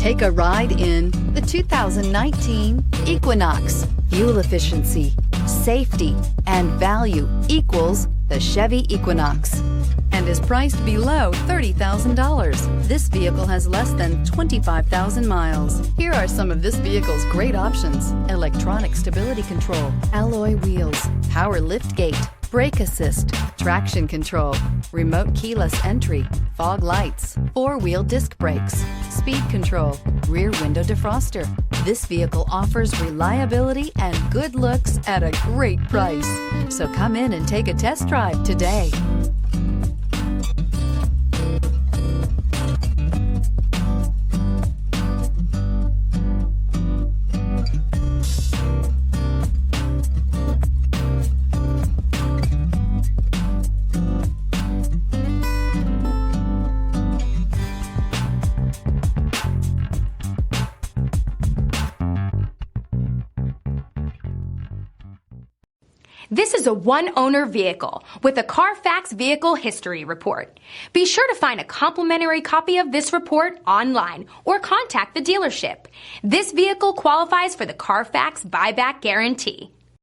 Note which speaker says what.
Speaker 1: Take a ride in the 2019 Equinox. Fuel efficiency, safety, and value equals the Chevy Equinox and is priced below $30,000. This vehicle has less than 25,000 miles. Here are some of this vehicle's great options: electronic stability control, alloy wheels, power liftgate, brake assist, traction control, remote keyless entry, fog lights, four-wheel disc brakes, speed control, rear window defroster. This vehicle offers reliability and good looks at a great price. So come in and take a test drive today.
Speaker 2: This is a one-owner vehicle with a Carfax Vehicle History Report. Be sure to find a complimentary copy of this report online or contact the dealership. This vehicle qualifies for the Carfax Buyback Guarantee.